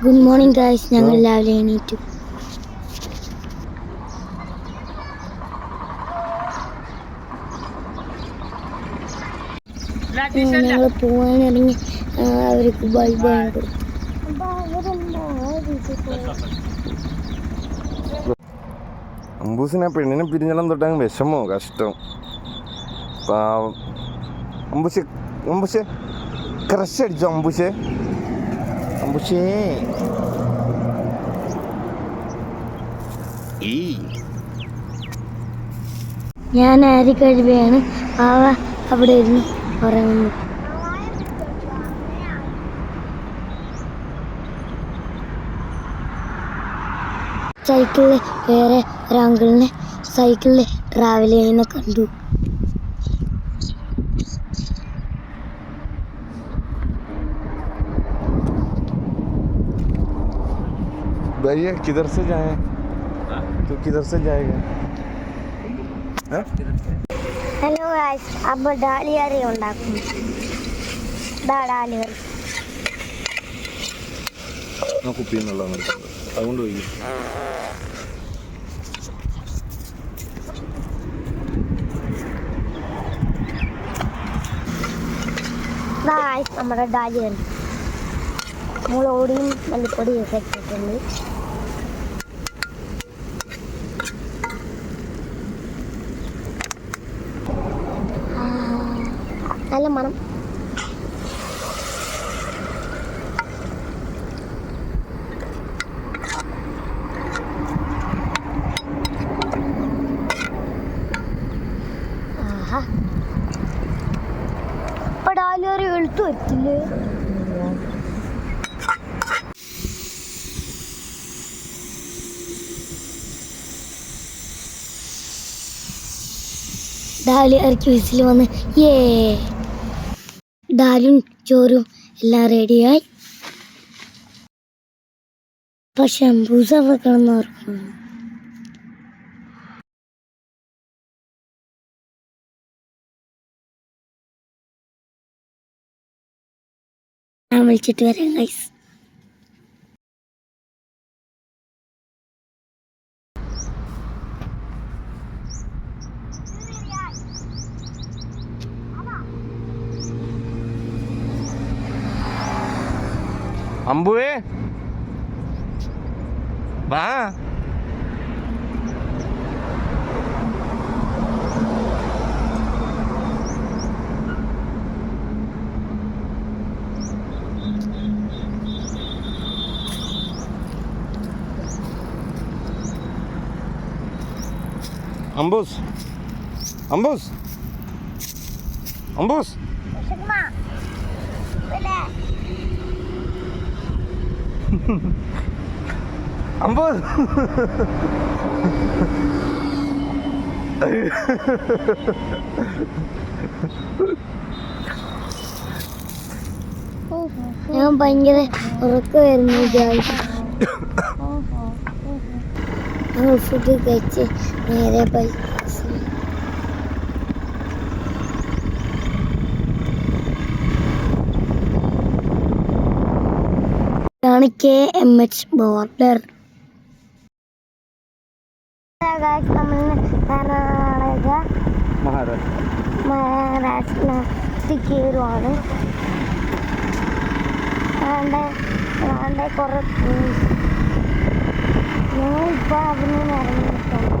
Good morning guys. ഞങ്ങൾ രാവിലെ എണീറ്റു. ഞങ്ങൾ പോവാനിറങ്ങി. അവർക്ക് ബൈ ബൈ കൊടുത്തു. അമ്പൂസിനെ പെണ്ണിനെ പിരിഞ്ഞെല്ലാം തൊട്ടങ്ങ് വിഷമോ കഷ്ടം പാവം. അമ്പുഷേ ക്രഷ് അടിച്ചോ അമ്പുഷേ? ഞാൻ ആരി കഴിവയാണ്. അവിടെ ഇരുന്ന് ഉറങ്ങുന്നു. സൈക്കിളിൽ വേറെ ഒരാങ്കിളിനെ സൈക്കിളിൽ ട്രാവൽ ചെയ്യുന്ന കണ്ടു. भैया किधर से जाए? तो किधर से जाएगा? ഹലോ ഗായ്സ്, അപ്പോൾ ഡാലിയറി ഉണ്ടാക്കും. ഡാലിയറി കുപ്പിന്നുള്ള അതുകൊണ്ട് പോയി. നമ്മുടെ ഡാലിയറി മുളകൊടിയും മല്ലിപ്പൊടിയും ഒക്കെ ഇട്ടിട്ടുണ്ട്. നല്ല മണം. ആഹാ, ഇപ്പൊ ഡാലിയറി വെളുത്തു വരത്തില്ലേ? ഡാലിയറിക്ക് വിസിൽ വന്ന് ദാലും ചോറും എല്ലാം റെഡിയായി. പക്ഷെ അമ്പൂസ കിടന്ന് ഓർക്കുന്നു. ഞാൻ വിളിച്ചിട്ട് വരാം ഗൈസ്. അമ്പുവേ വാ. അമ്പൂസ് അമ്പൂസ് അമ്പൂസ് അമ്പൂസ് ഞാൻ ഭയങ്കര ഉറക്കമായിരുന്നു. ഫുഡ് കഴിച്ച് നേരെ KMH ബോർഡർ. മഹാരാഷ്ട്ര കയറുവാണ്. കുറെ ഞങ്ങളിപ്പോൾ അവിടെ നിന്ന് ഇറങ്ങിയിട്ടുണ്ട്.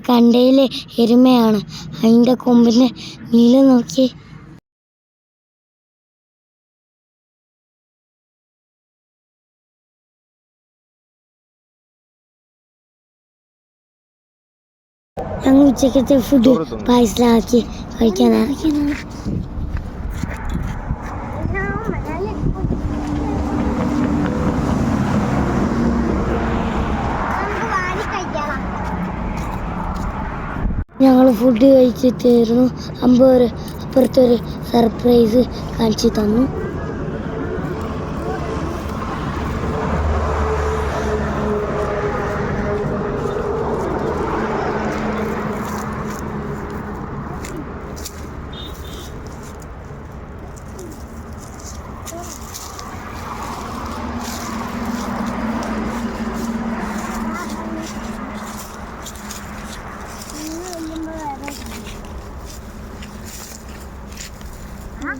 കണ്ടയിലെ എരുമയാണ്. അതിൻ്റെ കൊമ്പിന് നീല നോക്കി. ഞങ്ങൾ ഉച്ചക്കത്തെ ഫുഡ് പാഴ്സലാക്കി കഴിക്കാൻ ഇറങ്ങിയതാണ്. ഞങ്ങൾ ഫുഡ് കഴിച്ചിട്ടായിരുന്നു. അപ്പുറത്തൊരു സർപ്രൈസ് കാണിച്ചു തന്നു.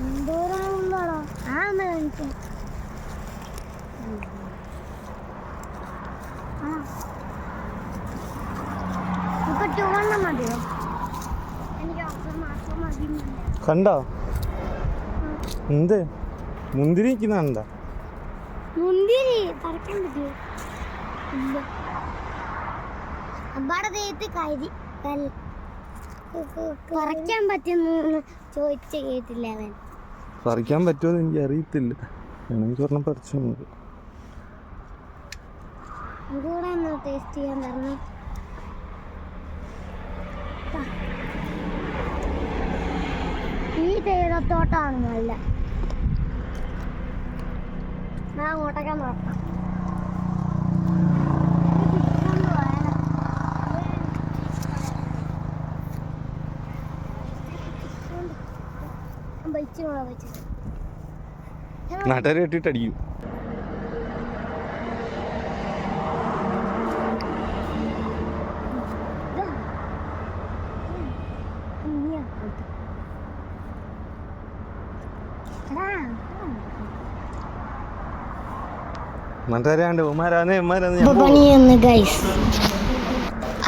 എന്തോരാണോ ആ ഒന്ന് കാണിച്ചു. ഇപ്പൊ 2 മതിയോ? എനിക്ക് 1 മാസം മതി. കണ്ടോ എന്ത് മുന്തിരി നിൽക്കുന്ന കണ്ട? മുന്തിരി പറിക്കാൻ പറ്റുമോ? ഇല്ല. അമ്പാടെ ദേഹത്ത് പറിക്കാൻ പറ്റുന്ന ചോദിച്ച കേട്ടില്ല അവൻ. പറിക്കാൻ പറ്റുമോ എനിക്ക് അറിയത്തില്ല. വേണമെങ്കിൽ പറഞ്ഞ പറിച്ചു നമുക്ക്. ഇതുകൂടെ ഒന്ന് ടേസ്റ്റ് ചെയ്യാൻ പറഞ്ഞു. ഈ തേയിലത്തോട്ടാണ് നല്ല. ഞാൻ അങ്ങോട്ടൊക്കെ നോക്കാം. നാട്ടുകാരെ കെട്ടിട്ട് അടിക്കും. നാട്ടുകാരാണ്ട് പണിയെന്ന് ഗൈസ്.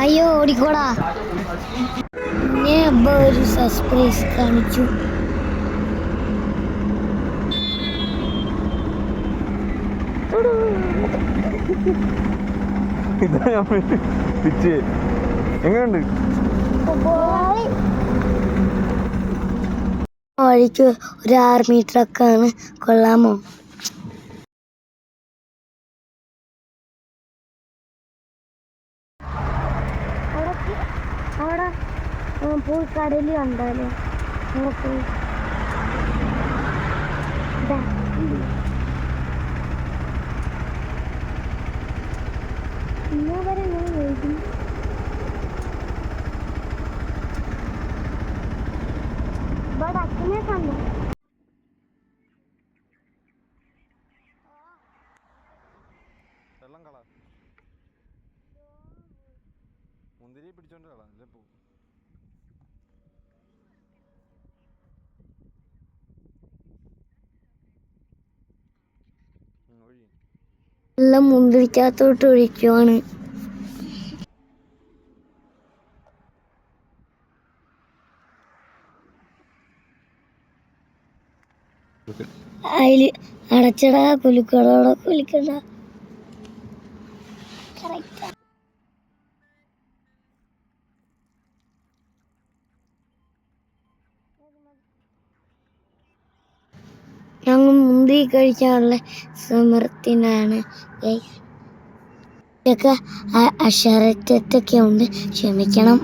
അയ്യോ ഓടിക്കോടാ. ഞാൻ ഒരു സർപ്രൈസ് കാണിച്ചു. എങ്ങനെയുണ്ട്? വഴിക്ക് ഒരു ആർമി ട്രക്കാണ്. കൊള്ളാമോ? അവിടെ പോയി കടല് കണ്ടാലോ? ഇന്ന് വരെ ഞാൻ വൈകി. ഇവിടെ അച്ഛനെ കണ്ടു. മുന്തിരി പിടിച്ചോണ്ട് എല്ലാം മുന്തിരിക്കകത്തോട്ട് ഒഴിക്കുവാണ്. അതില് അടച്ചടാ കുലുക്കടോടെ കുലിക്കണ്ട. ഞങ്ങൾ മുന്തിരി കഴിക്കാനുള്ള സമൃദ്ധിനാണ്. ഇതൊക്കെ അക്ഷരത്തൊക്കെ ഉണ്ട്, ക്ഷമിക്കണം.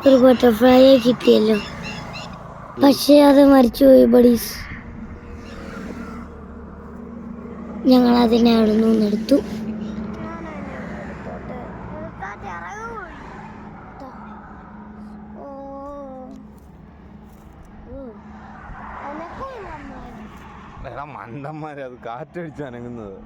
ഒരു ബട്ടർഫ്ലൈയെ കിട്ടിയല്ലോ, പക്ഷേ അത് മരിച്ചുപോയി ബഡീസ്. ഞങ്ങൾ അതിനെ അവിടെ നിന്ന് എടുത്തു. മണ്ടന്മാരെ, അത് കാറ്റടിച്ച് അനങ്ങുന്നത്.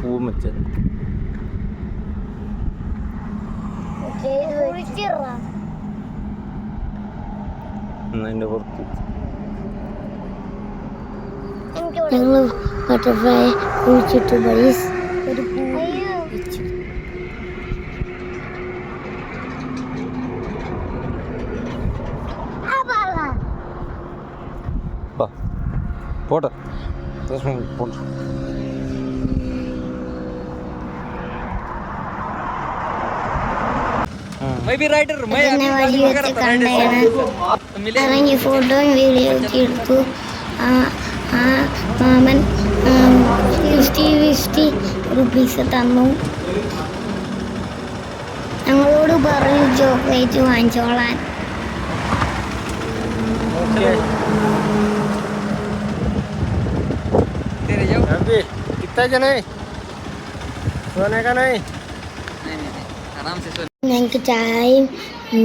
പൂവും വെച്ച് അതിൻ്റെ പുറത്ത് ഞങ്ങൾ ബട്ടർഫ്ലൈ കുഴിച്ചിട്ട് ബഡീസ് ഒരു പൂ വെച്ചു. പോട്ടെ പോട്ടെ. ഇറങ്ങി ഫോട്ടോയും വീഡിയോ ഒക്കെ എടുത്തു. മാമൻ 50 റുപ്പീസ് തന്നു. ഞങ്ങളോട് പറഞ്ഞു ചോക്ലേറ്റ് വാങ്ങിച്ചോളാൻ. ओके तेरे जाओ अभी कितना जन है सोने का नहीं आराम से सो ഞങ്ങൾക്ക് ചായയും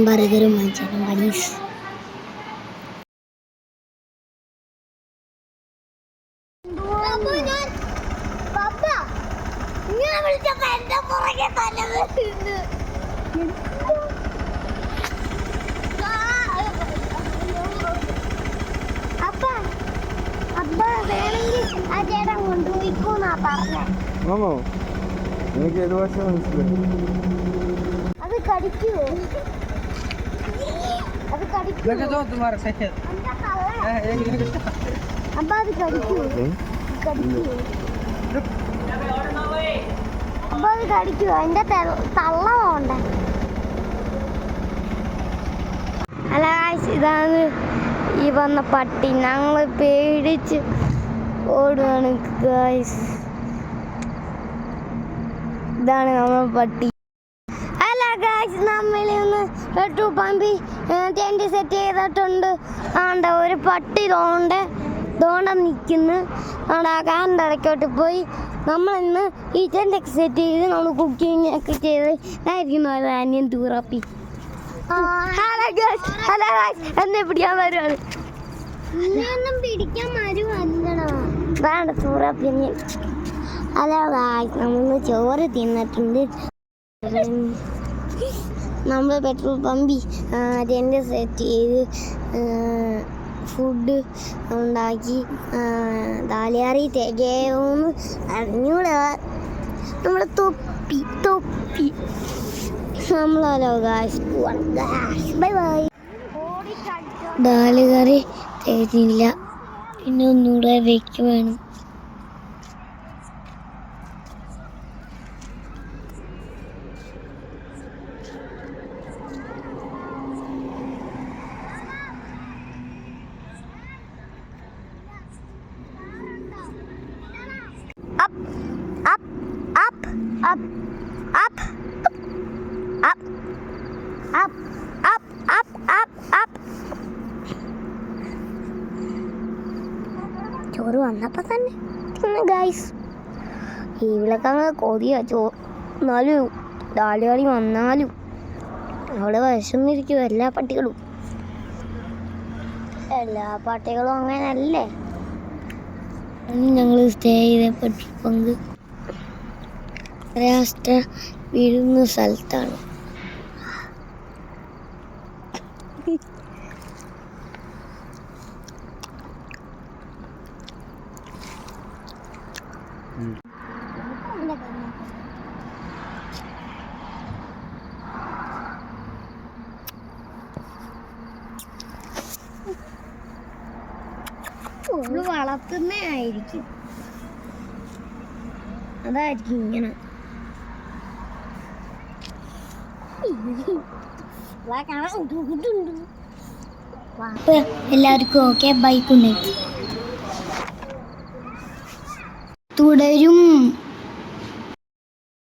ബർഗറും വാങ്ങിച്ചു ബഡീസ്. ആണോ? എനിക്ക് ഏത് ഭാഷ മനസ്സിലായി? അത് കടിക്കുവോ? അത് കടിക്കുവോ? लगा दो तुम्हारा साइकिल അപ്പൊ അത് കടിക്കുവോ? കടിക്കുവോ? അപ്പൊ അത് കടിക്കുവോ? അതിന്റെ തള്ള പോണ്ടേ? അല്ല ഇതാണ് ഈ വന്ന പട്ടി. ഞങ്ങൾ പേടിച്ച് ഓടുകയാണ് ഗായ്സ്. ഇതാണ് നമ്മളെ പട്ടി. അല്ല ഗായ്സ്, നമ്മളിന്ന് പെട്രോൾ പമ്പിൽ ടെൻറ്റ് സെറ്റ് ചെയ്തിട്ടുണ്ട്. ആണ്ട ഒരു പട്ടി തോണ്ട നിൽക്കുന്നു. ആ കാറിൻ്റെ ഇടയ്ക്കോട്ട് പോയി നമ്മളിന്ന് ഈ ടെൻറ്റൊക്കെ സെറ്റ് ചെയ്ത് നമ്മൾ കുക്കിംഗ് ഒക്കെ ചെയ്ത് ആയിരിക്കുന്നു. അത് അന്യൻ തൂറാപ്പി. എന്നെ പിടിക്കാൻ വരുവാണ്. പിടിക്കാൻ വേണ്ട തൂറാപ്പി. അല്ല ഗായ്സ്, നമ്മൾ ചോറ് തിന്നിട്ടുണ്ട്. നമ്മൾ പെട്രോൾ പമ്പിൽ ടെൻറ്റ് സെറ്റ് ചെയ്ത് ഫുഡ് ഉണ്ടാക്കി താലിയാറി തികയോന്ന് അറിഞ്ഞൂടാ. നമ്മൾ തൊപ്പി നമ്മളല്ലോ ഗായ്സ്. Bye bye. ദാല് കറി തികഞ്ഞില്ല, പിന്നെ ഒന്നുകൂടെ വെക്ക് വേണം. ചോറ് വന്നപ്പോൾ തന്നെ ഗായ്സ് ഇവിടൊക്കെ അങ്ങ് കൊതിയാ എന്നാലും ദാലുകളി വന്നാലും അവിടെ വിശന്നിരിക്കും എല്ലാ പട്ടികളും അങ്ങനെയല്ലേ. ഞങ്ങൾ സ്റ്റേ ചെയ്ത പെട്രോൾ പങ്ക് രാഷ്ട്ര വീഴുന്ന സ്ഥലത്താണ്. വളർത്തുന്നേ ആയിരിക്കും, അതായിരിക്കും ഇങ്ങനെ. എല്ലാവർക്കും ഓക്കെ, ബൈ, ഗുഡ് നൈറ്റ്. തുടരും.